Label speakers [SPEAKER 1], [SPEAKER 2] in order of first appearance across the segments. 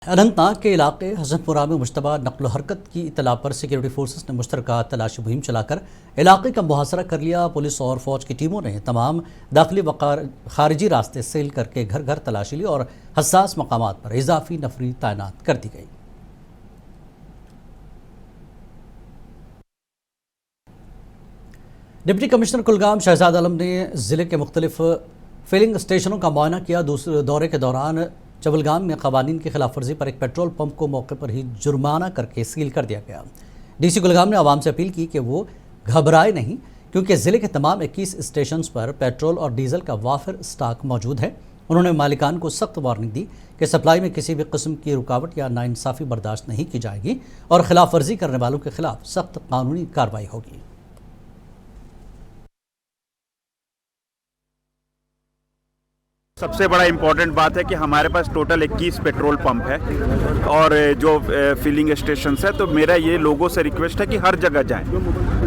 [SPEAKER 1] اننت ناگ کے علاقے حسن پورہ میں مشتبہ نقل و حرکت کی اطلاع پر سیکورٹی فورسز نے مشترکہ تلاشی مہم چلا کر علاقے کا محاصرہ کر لیا۔ پولیس اور فوج کی ٹیموں نے تمام داخلی و خارجی راستے سیل کر کے گھر گھر تلاشی لی اور حساس مقامات پر اضافی نفری تعینات کر دی گئی۔ ڈپٹی کمشنر کلگام شہزاد عالم نے ضلع کے مختلف فلنگ اسٹیشنوں کا معائنہ کیا۔ دوسرے دورے کے دوران چولگام میں قوانین کی خلاف ورزی پر ایک پیٹرول پمپ کو موقع پر ہی جرمانہ کر کے سیل کر دیا گیا۔ ڈی سی کلگام نے عوام سے اپیل کی کہ وہ گھبرائے نہیں، کیونکہ ضلع کے تمام 21 اسٹیشنز پر پیٹرول اور ڈیزل کا وافر اسٹاک موجود ہے۔ انہوں نے مالکان کو سخت وارننگ دی کہ سپلائی میں کسی بھی قسم کی رکاوٹ یا ناانصافی برداشت نہیں کی جائے گی اور خلاف ورزی کرنے والوں کے خلاف سخت قانونی کارروائی ہوگی۔
[SPEAKER 2] سب سے بڑا امپورٹنٹ بات ہے کہ ہمارے پاس ٹوٹل 21 پیٹرول پمپ ہے اور جو فلنگ اسٹیشنز ہے، تو میرا یہ لوگوں سے ریکویسٹ ہے کہ ہر جگہ جائیں۔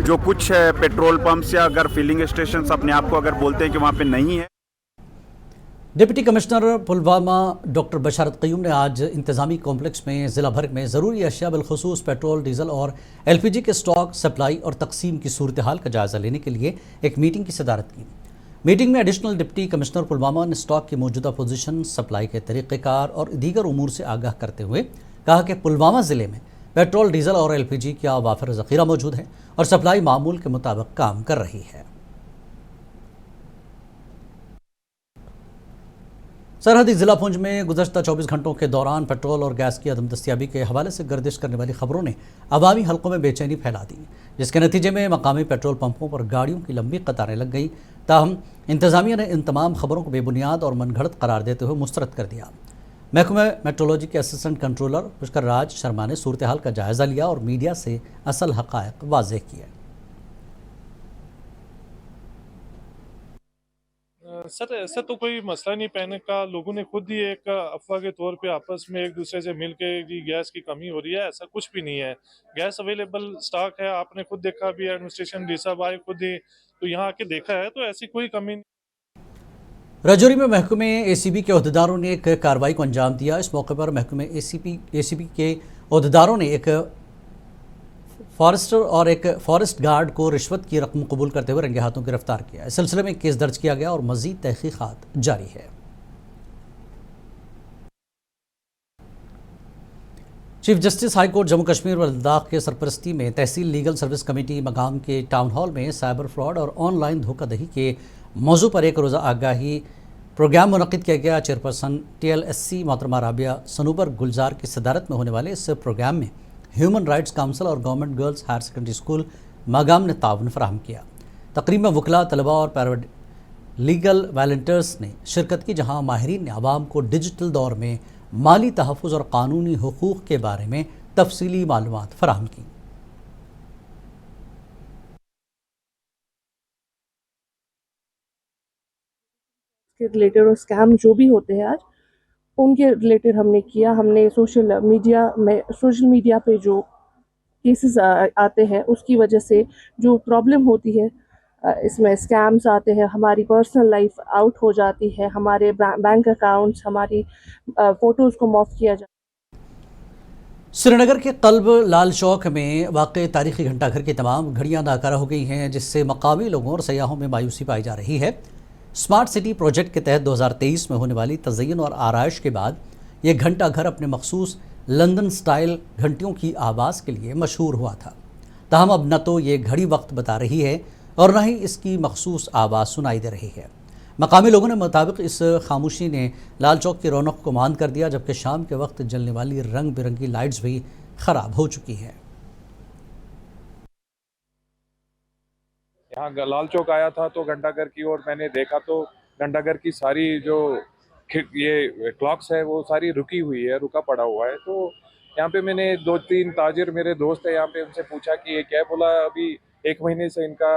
[SPEAKER 2] جو کچھ پیٹرول پمپس یا اگر فلنگ اسٹیشنز اپنے آپ کو اگر بولتے ہیں کہ وہاں پہ نہیں ہے۔
[SPEAKER 1] ڈپٹی کمشنر پلوامہ ڈاکٹر بشارت قیوم نے آج انتظامی کمپلیکس میں ضلع بھر میں ضروری اشیاء بالخصوص پیٹرول، ڈیزل اور LPG کے اسٹاک، سپلائی اور تقسیم کی صورتحال کا جائزہ لینے کے لیے ایک میٹنگ کی صدارت کی۔ میٹنگ میں ایڈیشنل ڈپٹی کمشنر پلوامہ نے اسٹاک کی موجودہ پوزیشن، سپلائی کے طریقہ کار اور دیگر امور سے آگاہ کرتے ہوئے کہا کہ پلوامہ ضلع میں پیٹرول، ڈیزل اور LPG کا وافر ذخیرہ موجود ہے اور سپلائی معمول کے مطابق کام کر رہی ہے۔ سرحدی ضلع پونچھ میں گزشتہ 24 گھنٹوں کے دوران پیٹرول اور گیس کی عدم دستیابی کے حوالے سے گردش کرنے والی خبروں نے عوامی حلقوں میں بے چینی پھیلا دی، جس کے نتیجے میں مقامی پیٹرول پمپوں پر گاڑیوں کی لمبی قطاریں لگ گئیں۔ تاہم انتظامیہ نے ان تمام خبروں کو بے بنیاد اور من گھڑت قرار دیتے ہوئے مسترد کر دیا۔ محکمہ میٹرولوجی کے اسسٹنٹ کنٹرولر پشکر راج شرما نے صورتحال کا جائزہ لیا اور میڈیا سے اصل حقائق واضح کیے۔
[SPEAKER 3] سر ایسا تو کوئی مسئلہ نہیں پہنے کا، لوگوں نے خود ہی ایک افواہ کے طور پہ آپس میں ایک دوسرے سے مل کے گیس کی کمی ہو رہی ہے، ایسا کچھ بھی نہیں ہے۔ گیس اویلیبل سٹاک ہے، آپ نے خود دیکھا بھی، ایڈمنسٹریشن ڈی صاحب آئے خود ہی تو یہاں آ کے دیکھا ہے، تو ایسی کوئی کمی نہیں۔
[SPEAKER 1] راجوری میں محکمہ ACB کے عہدیداروں نے ایک کارروائی کو انجام دیا۔ اس موقع پر محکمہ ACB کے عہدیداروں نے ایک فارسٹر اور ایک فارسٹ گارڈ کو رشوت کی رقم قبول کرتے ہوئے رنگے ہاتھوں گرفتار کیا۔ اس سلسلے میں کیس درج کیا گیا اور مزید تحقیقات جاری ہے۔ Chief justice high court Jammu Kashmir و لداخ کے سرپرستی میں تحصیل لیگل سروس کمیٹی مقام کے ٹاؤن ہال میں سائبر فراڈ اور آن لائن دھوکہ دہی کے موضوع پر ایک روزہ آگاہی پروگرام منعقد کیا گیا۔ چیئرپرسن TLSC محترمہ رابعہ صنوبر گلزار کی صدارت میں ہونے والے اس پروگرام میں ہیومن رائٹس کونسل اور government girls higher secondary school Magam نے تعاون فراہم کیا۔ تقریب میں وکلاء، طلباء اور پیرا لیگل والنٹیئرز نے شرکت کی، جہاں ماہرین نے عوام کو ڈیجیٹل دور میں مالی تحفظ اور قانونی حقوق کے بارے میں تفصیلی معلومات فراہم کی۔
[SPEAKER 4] کے ریلیٹڈ اور اسکیم جو بھی ہوتے ہیں آج ان کے ریلیٹڈ ہم نے کیا۔ ہم نے سوشل میڈیا پہ جو کیسز آتے ہیں اس کی وجہ سے جو پرابلم ہوتی ہے، اس میں اسکیمز آتے ہیں، ہماری پرسنل لائف آؤٹ ہو جاتی ہے، ہمارے بینک اکاؤنٹس، ہماری فوٹوز کو موف کیا جاتا ہے۔
[SPEAKER 1] سری نگر کے قلب لال چوک میں واقع تاریخی گھنٹہ گھر کی تمام گھڑیاں ناکارہ ہو گئی ہیں، جس سے مقامی لوگوں اور سیاحوں میں مایوسی پائی جا رہی ہے۔ اسمارٹ سٹی پروجیکٹ کے تحت 2023 میں ہونے والی تزئین اور آرائش کے بعد یہ گھنٹہ گھر اپنے مخصوص لندن سٹائل گھنٹیوں کی آواز کے لیے مشہور ہوا تھا۔ تاہم اب نہ تو یہ گھڑی وقت بتا رہی ہے اور نہ ہی اس کی مخصوص آواز سنائی دے رہی ہے۔ مقامی لوگوں نے مطابق اس خاموشی نے لال چوک کی رونق کو ماند کر دیا، جبکہ شام کے وقت جلنے والی رنگ برنگی لائٹس بھی خراب ہو چکی ہیں۔
[SPEAKER 5] یہاں لال چوک آیا تھا تو گھنٹہ گھر کی، اور میں نے دیکھا تو گھنٹہ گھر کی ساری جو یہ کلاکس ہے وہ ساری رکی ہوئی ہے، رکا پڑا ہوا ہے۔ تو یہاں پہ میں نے 2-3 تاجر میرے دوست ہیں یہاں پہ، ان سے پوچھا کہ یہ کیا، بولا ابھی 1 مہینے سے ان کا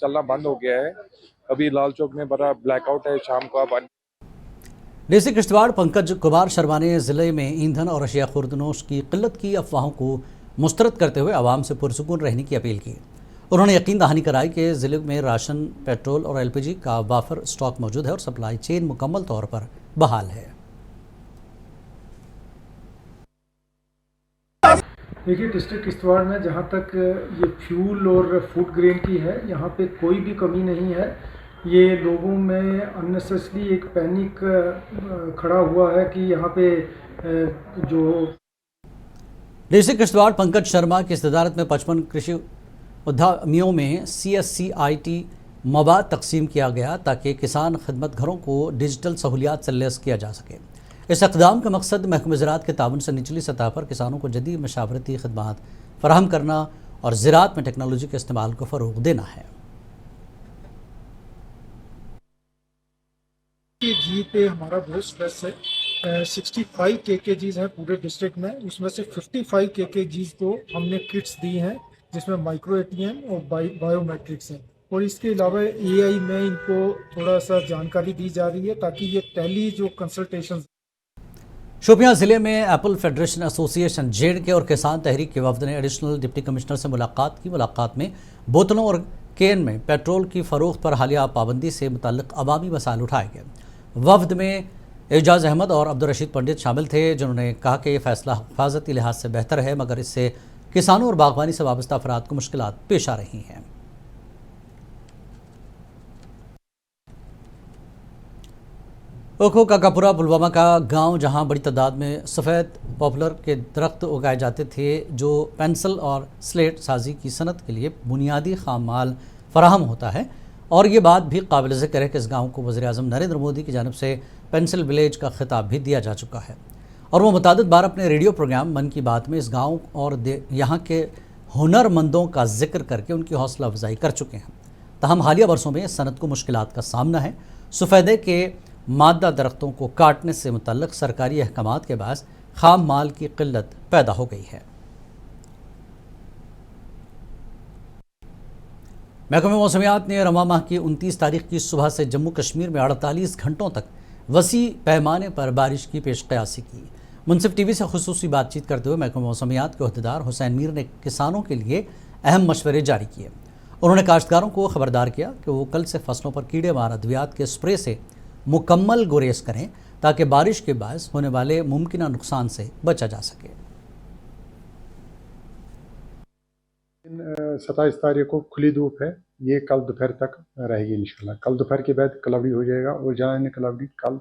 [SPEAKER 5] چلنا بند ہو گیا ہے، ابھی لال چوک میں بڑا بلیک آؤٹ ہے شام کو۔ اب
[SPEAKER 1] ڈی سی کشتواڑ پنکج کمار شرما نے ضلع میں ایندھن اور اشیاء خوردنوش کی قلت کی افواہوں کو مسترد کرتے ہوئے عوام سے پرسکون رہنے کی اپیل کی۔ انہوں نے یقین دہانی کرائی کہ ضلع میں راشن، پیٹرول اور LPG کا وافر اسٹاک موجود ہے اور سپلائی چین مکمل طور پر بحال ہے۔
[SPEAKER 6] देखिए डिस्ट्रिक्ट किश्तवाड़ में जहाँ तक ये फ्यूल और फूड ग्रेन की है, यहाँ पे कोई भी कमी नहीं है। ये लोगों में अननेसेसरी एक पैनिक खड़ा हुआ है कि यहाँ पे जो
[SPEAKER 1] डिस्ट्रिक्ट किश्तवाड़ पंकज शर्मा की सदारत में 55 कृषि उद्यमियों में CSCIT मवाद तकसीम किया गया ताकि किसान खिदमत घरों को डिजिटल सहूलियात से लैस किया जा सके। इस इक़दाम का मकसद महकमा ज़राअत के ताउन से निचली सतह पर किसानों को जदीद मशावरती खदमात फराहम करना और ज़राअत में टेक्नोलॉजी के इस्तेमाल को फ़रोग़ देना है।
[SPEAKER 6] जी पे हमारा बहुत स्ट्रेस है। 65 KKGs हैं पूरे डिस्ट्रिक्ट में, उसमें से 55 KKGs को हमने किट्स दी हैं जिसमें माइक्रो ATM और बायोमेट्रिक्स हैं, और इसके अलावा AI में इनको थोड़ा सा जानकारी दी जा रही है ताकि ये टेली जो कंसल्टेशन।
[SPEAKER 1] शोपियां ज़िले में एप्पल फेडरेशन एसोसिएशन JNK और किसान तहरीक के वफद ने एडिशनल डिप्टी कमिश्नर से मुलाकात की। मुलाकात में बोतलों और कैन में पेट्रोल की फ़रोख्त पर हालिया पाबंदी से मुतल्लिक़ अवामी मसाइल उठाए गए। वफद में एजाज अहमद और अब्दुल रशीद पंडित शामिल थे, जिन्होंने कहा कि यह फ़ैसला हिफाजती लिहाज से बेहतर है, मगर इससे किसानों और बागवानी से वाबस्ता अफराद को मुश्किलात पेश आ रही हैं। ओखो काकापुरा पुलवामा का गांव, जहां बड़ी तादाद में सफ़ेद पॉपुलर के दरख्त उगाए जाते थे जो पेंसिल और स्लेट साजी की सनत के लिए बुनियादी खाम माल फराहम होता है, और ये बात भी काबिल ज़िक्र है कि इस गांव को वज़ीर-ए-आज़म नरेंद्र मोदी की जानिब से पेंसिल विलेज का खिताब भी दिया जा चुका है, और वो मुतादिद बार अपने रेडियो प्रोग्राम मन की बात में इस गाँव और यहाँ के हुनरमंदों का जिक्र करके उनकी हौसला अफजाई कर चुके हैं। तहम हालिया बरसों में इस सनत को मुश्किलात का सामना है। सफ़ेदे के मादा दरख्तों को काटने से मुतल्लिक़ सरकारी अहकामात के बायस खाम माल की किल्लत पैदा हो गई है। महकमे मौसमियात ने रवा माह की 29 तारीख की सुबह से जम्मू कश्मीर में 48 घंटों तक वसी पैमाने पर बारिश की पेशकयासी की। मुनसिफ TV से खुसूसी बातचीत करते हुए महकमे मौसमियात के अहदेदार हुसैन मीर ने किसानों के लिए अहम मशवरे जारी किए। उन्होंने काश्तकारों को खबरदार किया कि वो कल से फसलों पर कीड़े मार अद्वियात के स्प्रे से मुकम्मल गुरेज करें ताकि बारिश के बायस होने वाले मुमकिन नुकसान से बचा जा सके।
[SPEAKER 7] 27 तारीख को खुली धूप है, ये कल दोपहर तक रहेगी इंशाल्लाह। कल दोपहर के बाद क्लाउडी हो जाएगा और जहाँ क्लाउडी कल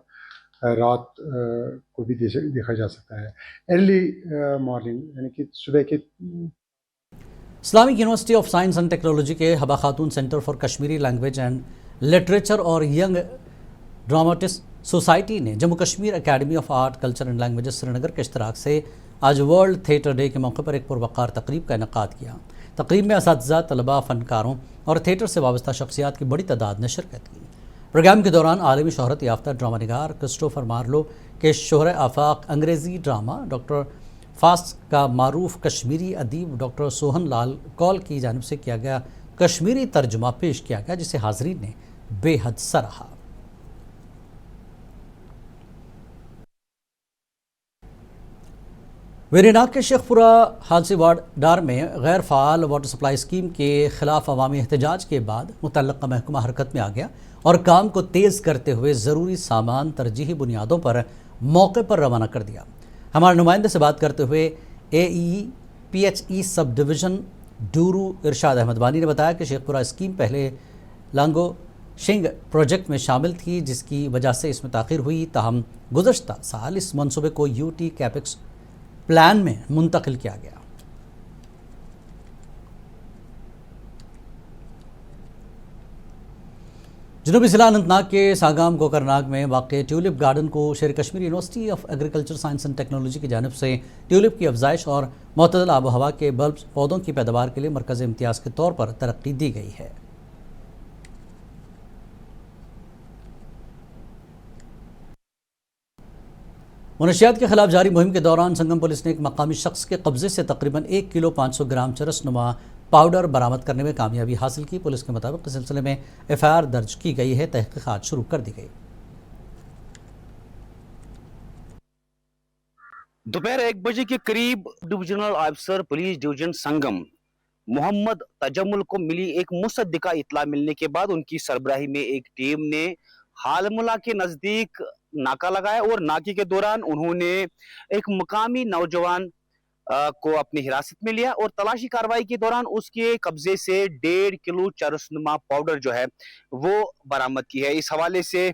[SPEAKER 7] रात को भी देखा जा सकता है। अर्ली मॉर्निंग यानी कि सुबह के।
[SPEAKER 1] Islamic university of science and technology के हबा खातून centre for Kashmiri language and literature और यंग ड्रामाटिस्ट सोसाइटी ने Jammu Kashmir academy of art culture and languages Srinagar के इश्तराक से आज वर्ल्ड थिएटर डे के मौके पर एक पुरवकार तकरीब का इनेकाद किया। तकरीब में असातिज़ा, तलबा, फ़नकारों और थिएटर से वाबस्ता शख्सियात की बड़ी तादाद ने शिरकत की। प्रोग्राम के दौरान आलमी शोहरत याफ्ता ड्रामा निगार क्रिस्टोफर मार्लो के शोहर आफाक अंग्रेज़ी ड्रामा डॉक्टर फास्ट का मारूफ कश्मीरी अदीब डॉक्टर सोहन लाल कौल की जानिब से किया गया कश्मीरी तर्जुमा पेश किया गया, जिसे हाज़रीन ने बेहद सराहा। वेरीनाग के शेखपुरा हादसी वार्ड डार में गैर फ़ाल वाटर सप्लाई स्कीम के ख़िलाफ़ अवामी एहतजाज के बाद मुतल्लक़ा महकमा हरकत में आ गया और काम को तेज़ करते हुए ज़रूरी सामान तरजीही बुनियादों पर मौके पर रवाना कर दिया। हमारे नुमाइंदे से बात करते हुए AEPHE सब डिवीज़न डूरू इरशाद अहमद वानी ने बताया कि शेखपुरा स्कीम पहले लांगो शिंग प्रोजेक्ट में शामिल थी, जिसकी वजह से इसमें ताख़ीर हुई। ताहम गुज़श्ता साल इस मनसूबे को UT कैपेक्स प्लान में मुंतकिल किया गया। जनूबी ज़िला अनंतनाग के सागाम कोकरनाग में वाक़े ट्यूलिप गार्डन को शेर Kashmir university of agriculture science and technology की जानिब से ट्यूलिप की अफजाइश और मुतदल आबो हवा के बल्ब पौधों की पैदावार के लिए मरकज़ इम्तियाज़ के तौर पर तरक्की दी गई है। मुनशियात के खिलाफ जारी मुहिम के दौरान संगम पुलिस ने एक मकामी शख्स के कब्जे से तकरीबन 1 किलो 500 ग्राम चरस-नुमा पाउडर बरामद करने में कामयाबी हासिल की। पुलिस के मुताबिक इस सिलसिले में FIR दर्ज की गई है, तहकीकात शुरू कर दी गई।
[SPEAKER 8] दोपहर 1 बजे के करीब डिविजनल ऑफिसर पुलिस डिवीजन संगम मोहम्मद तजम्मुल को मिली एक मुसद्दिका इतला मिलने के बाद उनकी सरबराही में एक टीम ने हालमुला के नजदीक नाका लगाया और नाके के दौरान उन्होंने एक मुकामी नौजवान को अपनी हिरासत में लिया और तलाशी कार्रवाई के दौरान उसके कब्जे से 1.5 किलो चरसनुमा पाउडर जो है वो बरामद की है। इस हवाले से